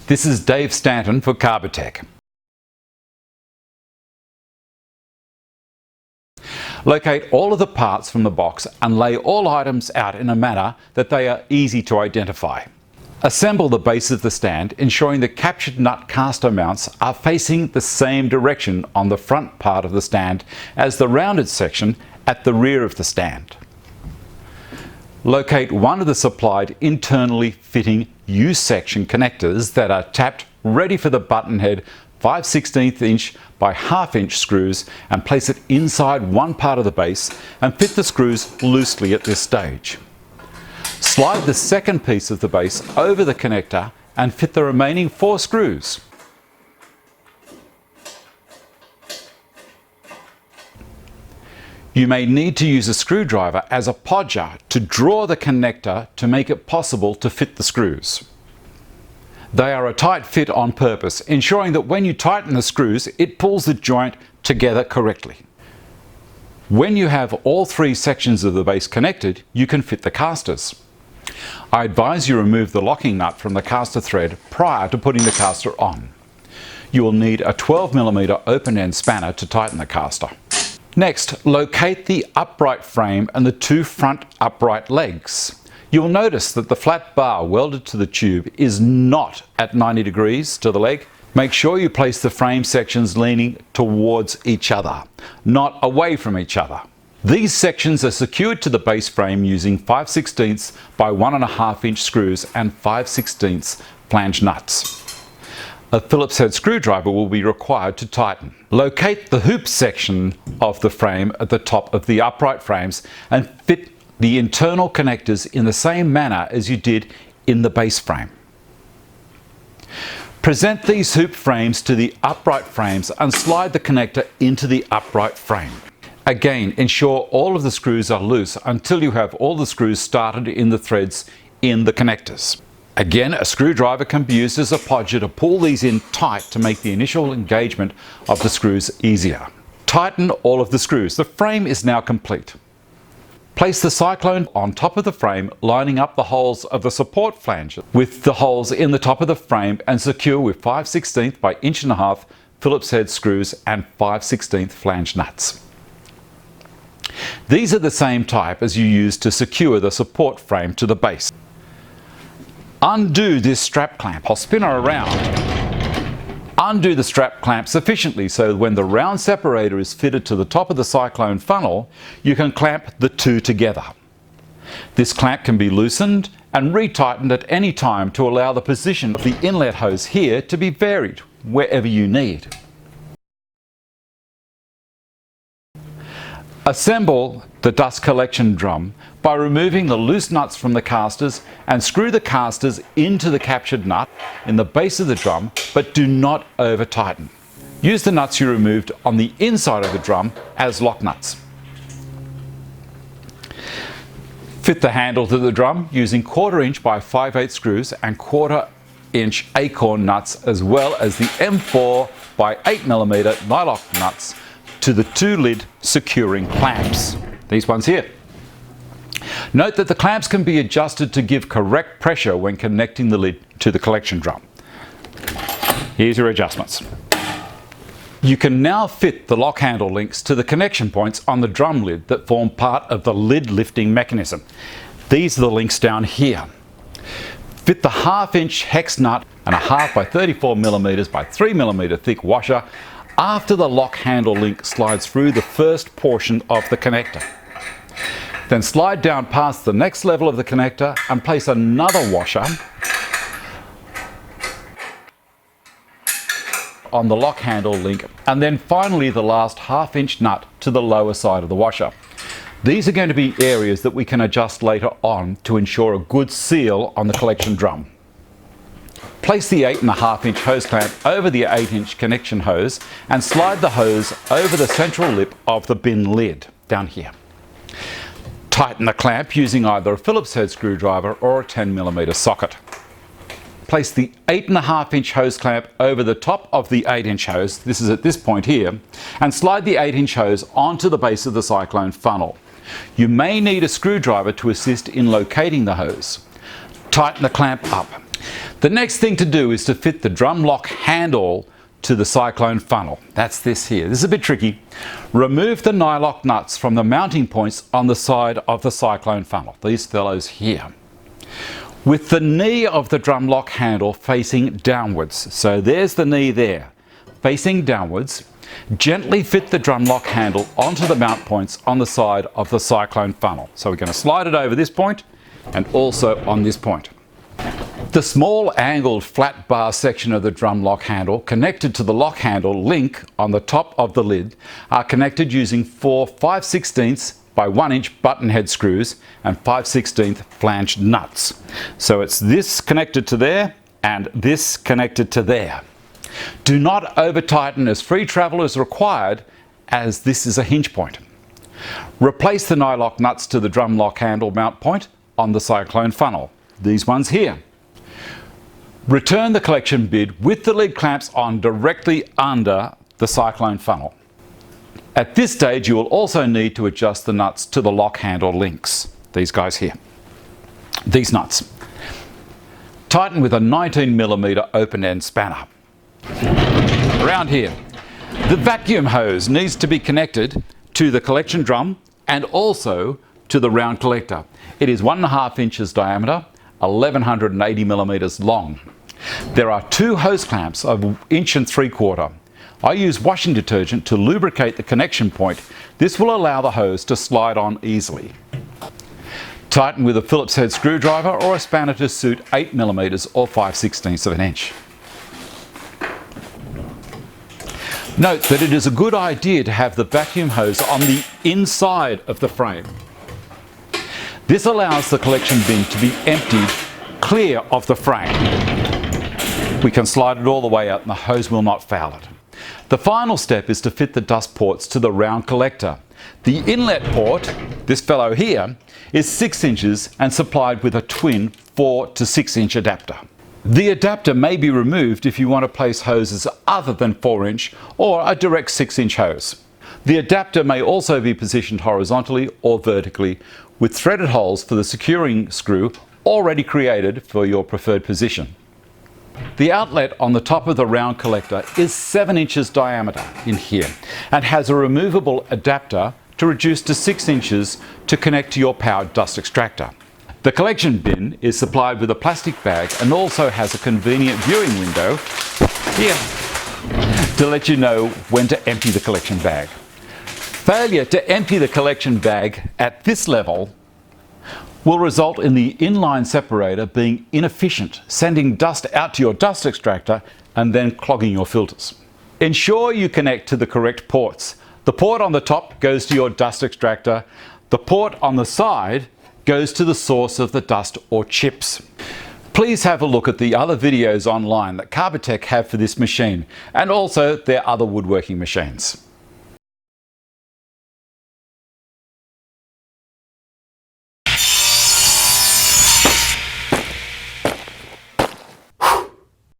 This is Dave Stanton for Carbatec. Locate all of the parts from the box and lay all items out in a manner that they are easy to identify. Assemble the base of the stand, ensuring the captured nut caster mounts are facing the same direction on the front part of the stand as the rounded section at the rear of the stand. Locate one of the supplied internally fitting U-section connectors that are tapped ready for the button head 5/16 inch by 1/2 inch screws and place it inside one part of the base and fit the screws loosely at this stage. Slide the second piece of the base over the connector and fit the remaining 4 screws. You may need to use a screwdriver as a podger to draw the connector to make it possible to fit the screws. They are a tight fit on purpose, ensuring that when you tighten the screws, it pulls the joint together correctly. When you have all 3 sections of the base connected, you can fit the casters. I advise you remove the locking nut from the caster thread prior to putting the caster on. You will need a 12mm open-end spanner to tighten the caster. Next, locate the upright frame and the 2 front upright legs. You will notice that the flat bar welded to the tube is not at 90 degrees to the leg. Make sure you place the frame sections leaning towards each other, not away from each other. These sections are secured to the base frame using 5/16 by 1.5 inch screws and 5/16 flange nuts. A Phillips head screwdriver will be required to tighten. Locate the hoop section of the frame at the top of the upright frames and fit the internal connectors in the same manner as you did in the base frame. Present these hoop frames to the upright frames and slide the connector into the upright frame. Again, ensure all of the screws are loose until you have all the screws started in the threads in the connectors. Again, a screwdriver can be used as a podger to pull these in tight to make the initial engagement of the screws easier. Tighten all of the screws. The frame is now complete. Place the Cyclone on top of the frame, lining up the holes of the support flange with the holes in the top of the frame and secure with 5/16 by 1.5 inch Phillips head screws and 5/16 flange nuts. These are the same type as you use to secure the support frame to the base. Undo this strap clamp. I'll spin her around. Undo the strap clamp sufficiently so when the round separator is fitted to the top of the Cyclone funnel, you can clamp the 2 together. This clamp can be loosened and retightened at any time to allow the position of the inlet hose here to be varied wherever you need. Assemble the dust collection drum by removing the loose nuts from the casters and screw the casters into the captured nut in the base of the drum, but do not over tighten. Use the nuts you removed on the inside of the drum as lock nuts. Fit the handle to the drum using 1/4 inch by 5/8 screws and 1/4 inch acorn nuts, as well as the M4 by 8mm nylock nuts to the 2 lid securing clamps. These ones here. Note that the clamps can be adjusted to give correct pressure when connecting the lid to the collection drum. Here's your adjustments. You can now fit the lock handle links to the connection points on the drum lid that form part of the lid lifting mechanism. These are the links down here. Fit the 1/2 inch hex nut and a 1/2 by 34mm by 3mm thick washer after the lock handle link slides through the first portion of the connector. Then slide down past the next level of the connector and place another washer on the lock handle link, and then finally the last 1/2 inch nut to the lower side of the washer. These are going to be areas that we can adjust later on to ensure a good seal on the collection drum. Place the 8.5 inch hose clamp over the 8 inch connection hose and slide the hose over the central lip of the bin lid down here. Tighten the clamp using either a Phillips head screwdriver or a 10mm socket. Place the 8.5 inch hose clamp over the top of the 8 inch hose, this is at this point here, and slide the 8 inch hose onto the base of the Cyclone funnel. You may need a screwdriver to assist in locating the hose. Tighten the clamp up. The next thing to do is to fit the drum lock handle to the cyclone funnel. That's this here. This is a bit tricky. Remove the nylock nuts from the mounting points on the side of the cyclone funnel. These fellows here. With the knee of the drum lock handle facing downwards. So there's the knee there, facing downwards. Gently fit the drum lock handle onto the mount points on the side of the cyclone funnel. So we're going to slide it over this point and also on this point. The small angled flat bar section of the drum lock handle connected to the lock handle link on the top of the lid are connected using 4 5/16 by 1 inch button head screws and 5/16 flanged nuts. So it's this connected to there and this connected to there. Do not over tighten as free travel is required, as this is a hinge point. Replace the nylock nuts to the drum lock handle mount point on the cyclone funnel. These ones here. Return the collection bid with the lid clamps on directly under the cyclone funnel. At this stage, you will also need to adjust the nuts to the lock handle links. These guys here. These nuts. Tighten with a 19mm open end spanner. Around here. The vacuum hose needs to be connected to the collection drum and also to the round collector. It is 1.5 inches diameter, 1180mm long. There are 2 hose clamps of 1 3/4 inch. I use washing detergent to lubricate the connection point. This will allow the hose to slide on easily. Tighten with a Phillips head screwdriver or a spanner to suit 8mm or 5/16 inch. Note that it is a good idea to have the vacuum hose on the inside of the frame. This allows the collection bin to be emptied clear of the frame. We can slide it all the way out and the hose will not foul it. The final step is to fit the dust ports to the round collector. The inlet port, this fellow here, is 6 inches and supplied with a twin 4 to 6 inch adapter. The adapter may be removed if you want to place hoses other than 4 inch or a direct 6 inch hose. The adapter may also be positioned horizontally or vertically with threaded holes for the securing screw already created for your preferred position. The outlet on the top of the round collector is 7 inches diameter in here and has a removable adapter to reduce to 6 inches to connect to your powered dust extractor. The collection bin is supplied with a plastic bag and also has a convenient viewing window here to let you know when to empty the collection bag. Failure to empty the collection bag at this level will result in the inline separator being inefficient, sending dust out to your dust extractor and then clogging your filters. Ensure you connect to the correct ports. The port on the top goes to your dust extractor. The port on the side goes to the source of the dust or chips. Please have a look at the other videos online that Carbatec have for this machine and also their other woodworking machines.